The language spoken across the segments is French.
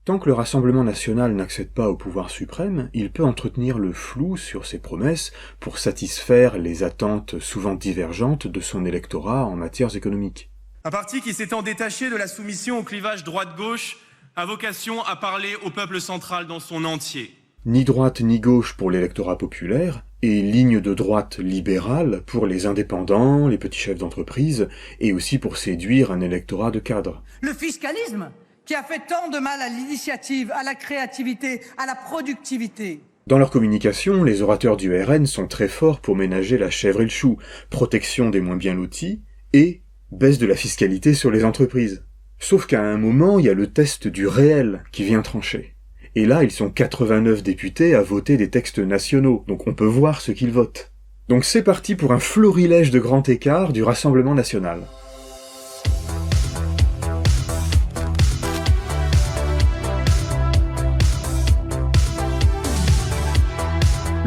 Tant que le Rassemblement national n'accède pas au pouvoir suprême, il peut entretenir le flou sur ses promesses pour satisfaire les attentes souvent divergentes de son électorat en matière économique. Un parti qui s'étant détaché de la soumission au clivage droite-gauche a vocation à parler au peuple central dans son entier. Ni droite ni gauche pour l'électorat populaire, et ligne de droite libérale pour les indépendants, les petits chefs d'entreprise, et aussi pour séduire un électorat de cadres. Le fiscalisme qui a fait tant de mal à l'initiative, à la créativité, à la productivité. Dans leur communication, les orateurs du RN sont très forts pour ménager la chèvre et le chou, protection des moins bien lotis, et baisse de la fiscalité sur les entreprises. Sauf qu'à un moment, il y a le test du réel qui vient trancher. Et là, ils sont 89 députés à voter des textes nationaux, donc on peut voir ce qu'ils votent. Donc c'est parti pour un florilège de grand écart du Rassemblement national.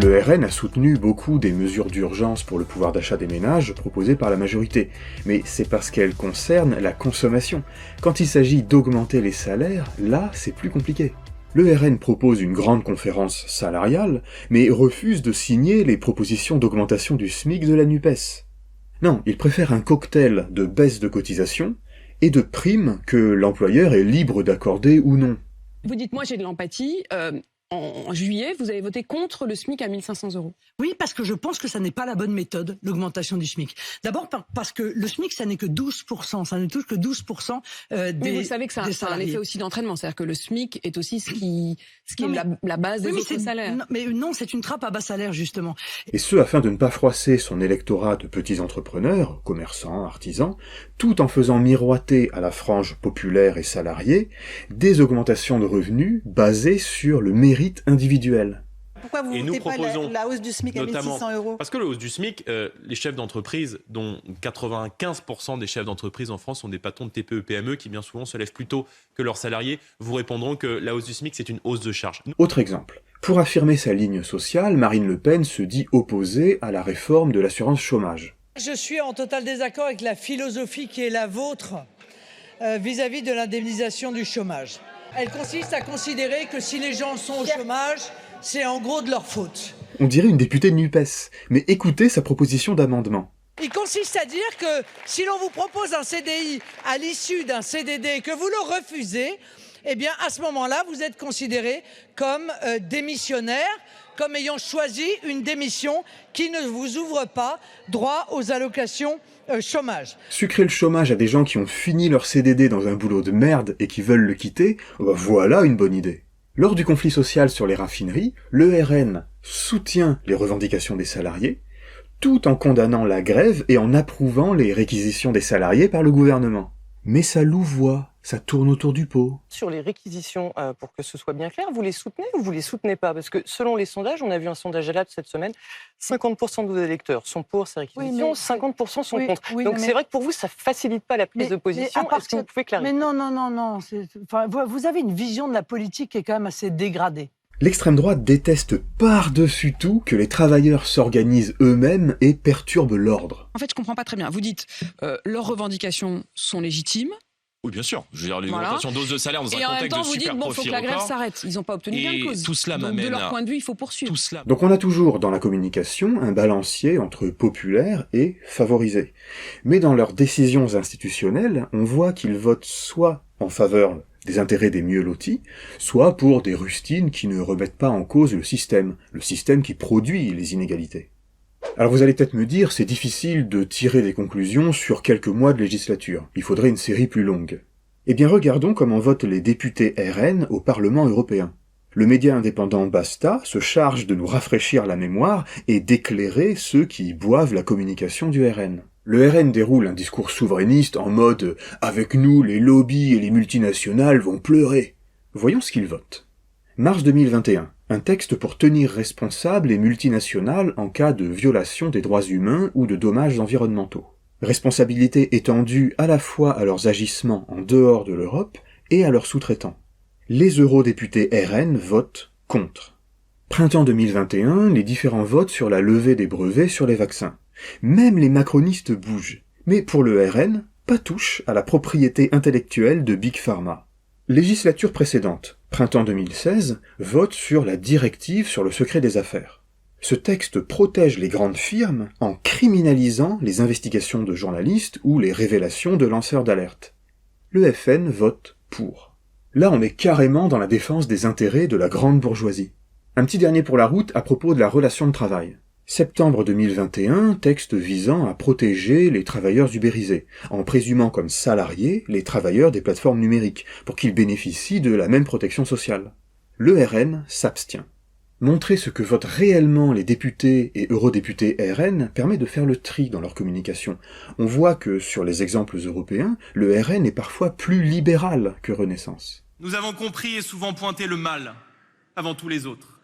Le RN a soutenu beaucoup des mesures d'urgence pour le pouvoir d'achat des ménages proposées par la majorité, mais c'est parce qu'elles concernent la consommation. Quand il s'agit d'augmenter les salaires, là, c'est plus compliqué. Le RN propose une grande conférence salariale, mais refuse de signer les propositions d'augmentation du SMIC de la NUPES. Non, il préfère un cocktail de baisse de cotisation et de primes que l'employeur est libre d'accorder ou non. Vous dites, moi j'ai de l'empathie. En juillet, vous avez voté contre le SMIC à 1 500 €. Oui, parce que je pense que ça n'est pas la bonne méthode, l'augmentation du SMIC. D'abord parce que le SMIC, ça n'est que 12%, ça ne touche que 12% des Mais vous savez que ça a un effet aussi d'entraînement, c'est-à-dire que le SMIC est aussi ce qui est la base des autres salaires. Non, c'est une trappe à bas salaire, justement. Et ce, afin de ne pas froisser son électorat de petits entrepreneurs, commerçants, artisans, tout en faisant miroiter à la frange populaire et salariée des augmentations de revenus basées sur le mérite individuel. Pourquoi vous votez pas la hausse du SMIC à 1 600 €? Parce que la hausse du SMIC, les chefs d'entreprise, dont 95% des chefs d'entreprise en France sont des patrons de TPE-PME qui bien souvent se lèvent plus tôt que leurs salariés, vous répondront que la hausse du SMIC, c'est une hausse de charge. Autre exemple. Pour affirmer sa ligne sociale, Marine Le Pen se dit opposée à la réforme de l'assurance chômage. Je suis en total désaccord avec la philosophie qui est la vôtre vis-à-vis de l'indemnisation du chômage. Elle consiste à considérer que si les gens sont au chômage, c'est en gros de leur faute. On dirait une députée de NUPES, mais écoutez sa proposition d'amendement. Il consiste à dire que si l'on vous propose un CDI à l'issue d'un CDD et que vous le refusez, eh bien à ce moment-là, vous êtes considéré comme démissionnaire, comme ayant choisi une démission qui ne vous ouvre pas droit aux allocations chômage. Sucrer le chômage à des gens qui ont fini leur CDD dans un boulot de merde et qui veulent le quitter, voilà une bonne idée. Lors du conflit social sur les raffineries, le RN soutient les revendications des salariés, tout en condamnant la grève et en approuvant les réquisitions des salariés par le gouvernement. Mais ça louvoie, ça tourne autour du pot. Sur les réquisitions, pour que ce soit bien clair, vous les soutenez ou vous les soutenez pas? Parce que selon les sondages, on a vu un sondage à l'AD cette semaine, 50% de vos électeurs sont pour ces réquisitions, 50% sont contre. Donc c'est vrai que pour vous, ça facilite pas la prise de position. Est-ce que vous pouvez clarifier? Mais non. Vous avez une vision de la politique qui est quand même assez dégradée. L'extrême droite déteste par-dessus tout que les travailleurs s'organisent eux-mêmes et perturbent l'ordre. En fait, je comprends pas très bien. Vous dites, leurs revendications sont légitimes. Oui, bien sûr. Je veux dire, l'augmentation d'ose de salaire dans un contexte de super profit record. Et en même temps, vous dites, faut que la grève s'arrête. Ils n'ont pas obtenu gain de cause. Tout cela Donc, de leur point de vue, il faut poursuivre. Donc on a toujours dans la communication un balancier entre populaire et favorisé. Mais dans leurs décisions institutionnelles, on voit qu'ils votent soit en faveur des intérêts des mieux lotis, soit pour des rustines qui ne remettent pas en cause le système qui produit les inégalités. Alors vous allez peut-être me dire, c'est difficile de tirer des conclusions sur quelques mois de législature, il faudrait une série plus longue. Eh bien regardons comment votent les députés RN au Parlement européen. Le média indépendant Basta se charge de nous rafraîchir la mémoire et d'éclairer ceux qui boivent la communication du RN. Le RN déroule un discours souverainiste en mode « Avec nous, les lobbies et les multinationales vont pleurer ». Voyons ce qu'ils votent. Mars 2021. Un texte pour tenir responsables les multinationales en cas de violation des droits humains ou de dommages environnementaux. Responsabilité étendue à la fois à leurs agissements en dehors de l'Europe et à leurs sous-traitants. Les eurodéputés RN votent contre. Printemps 2021, les différents votes sur la levée des brevets sur les vaccins. Même les macronistes bougent. Mais pour le RN, pas touche à la propriété intellectuelle de Big Pharma. Législature précédente. Printemps 2016, vote sur la directive sur le secret des affaires. Ce texte protège les grandes firmes en criminalisant les investigations de journalistes ou les révélations de lanceurs d'alerte. Le FN vote pour. Là, on est carrément dans la défense des intérêts de la grande bourgeoisie. Un petit dernier pour la route à propos de la relation de travail. Septembre 2021, texte visant à protéger les travailleurs ubérisés, en présumant comme salariés les travailleurs des plateformes numériques, pour qu'ils bénéficient de la même protection sociale. Le RN s'abstient. Montrer ce que votent réellement les députés et eurodéputés RN permet de faire le tri dans leur communication. On voit que, sur les exemples européens, le RN est parfois plus libéral que Renaissance. Nous avons compris et souvent pointé le mal avant tous les autres.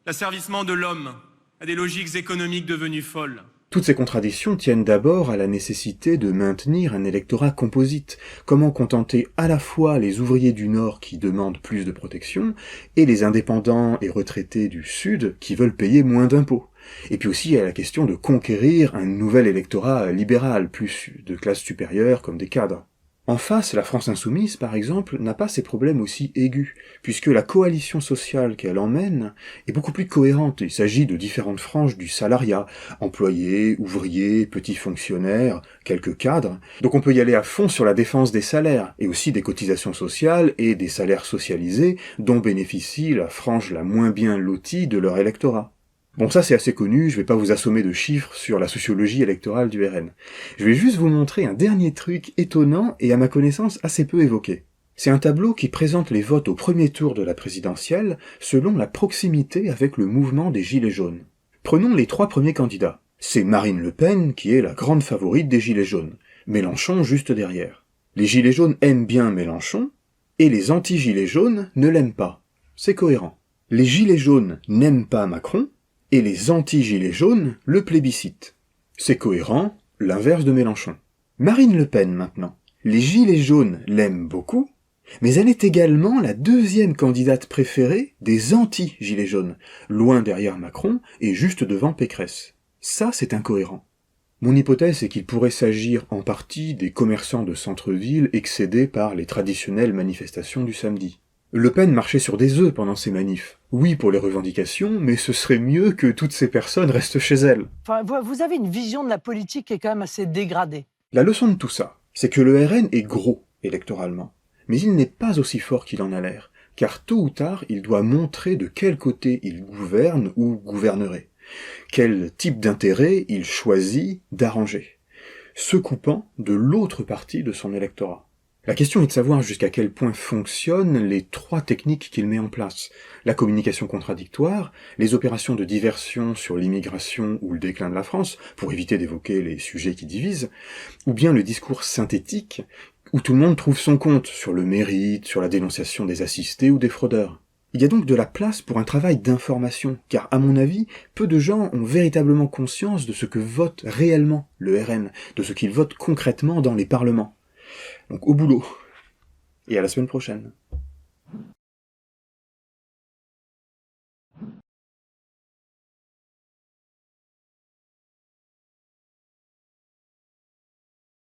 L'asservissement de l'homme à des logiques économiques devenues folles. Toutes ces contradictions tiennent d'abord à la nécessité de maintenir un électorat composite. Comment contenter à la fois les ouvriers du Nord qui demandent plus de protection et les indépendants et retraités du Sud qui veulent payer moins d'impôts. Et puis aussi il y a la question de conquérir un nouvel électorat libéral, plus de classe supérieure comme des cadres. En face, la France insoumise, par exemple, n'a pas ces problèmes aussi aigus, puisque la coalition sociale qu'elle emmène est beaucoup plus cohérente. Il s'agit de différentes franges du salariat, employés, ouvriers, petits fonctionnaires, quelques cadres. Donc on peut y aller à fond sur la défense des salaires, et aussi des cotisations sociales et des salaires socialisés dont bénéficie la frange la moins bien lotie de leur électorat. Bon, ça c'est assez connu, je vais pas vous assommer de chiffres sur la sociologie électorale du RN. Je vais juste vous montrer un dernier truc étonnant et à ma connaissance assez peu évoqué. C'est un tableau qui présente les votes au premier tour de la présidentielle selon la proximité avec le mouvement des Gilets jaunes. Prenons les 3 premiers candidats. C'est Marine Le Pen qui est la grande favorite des Gilets jaunes, Mélenchon juste derrière. Les Gilets jaunes aiment bien Mélenchon, et les anti-Gilets jaunes ne l'aiment pas. C'est cohérent. Les Gilets jaunes n'aiment pas Macron, et les anti-gilets jaunes le plébiscitent. C'est cohérent, l'inverse de Mélenchon. Marine Le Pen, maintenant. Les gilets jaunes l'aiment beaucoup, mais elle est également la deuxième candidate préférée des anti-gilets jaunes, loin derrière Macron et juste devant Pécresse. Ça, c'est incohérent. Mon hypothèse est qu'il pourrait s'agir en partie des commerçants de centre-ville excédés par les traditionnelles manifestations du samedi. Le Pen marchait sur des œufs pendant ces manifs. Oui pour les revendications, mais ce serait mieux que toutes ces personnes restent chez elles. Enfin, vous avez une vision de la politique qui est quand même assez dégradée. La leçon de tout ça, c'est que le RN est gros électoralement, mais il n'est pas aussi fort qu'il en a l'air, car tôt ou tard, il doit montrer de quel côté il gouverne ou gouvernerait, quel type d'intérêt il choisit d'arranger, se coupant de l'autre partie de son électorat. La question est de savoir jusqu'à quel point fonctionnent les 3 techniques qu'il met en place. La communication contradictoire, les opérations de diversion sur l'immigration ou le déclin de la France, pour éviter d'évoquer les sujets qui divisent, ou bien le discours synthétique, où tout le monde trouve son compte sur le mérite, sur la dénonciation des assistés ou des fraudeurs. Il y a donc de la place pour un travail d'information, car à mon avis, peu de gens ont véritablement conscience de ce que vote réellement le RN, de ce qu'il vote concrètement dans les parlements. Donc au boulot. Et à la semaine prochaine.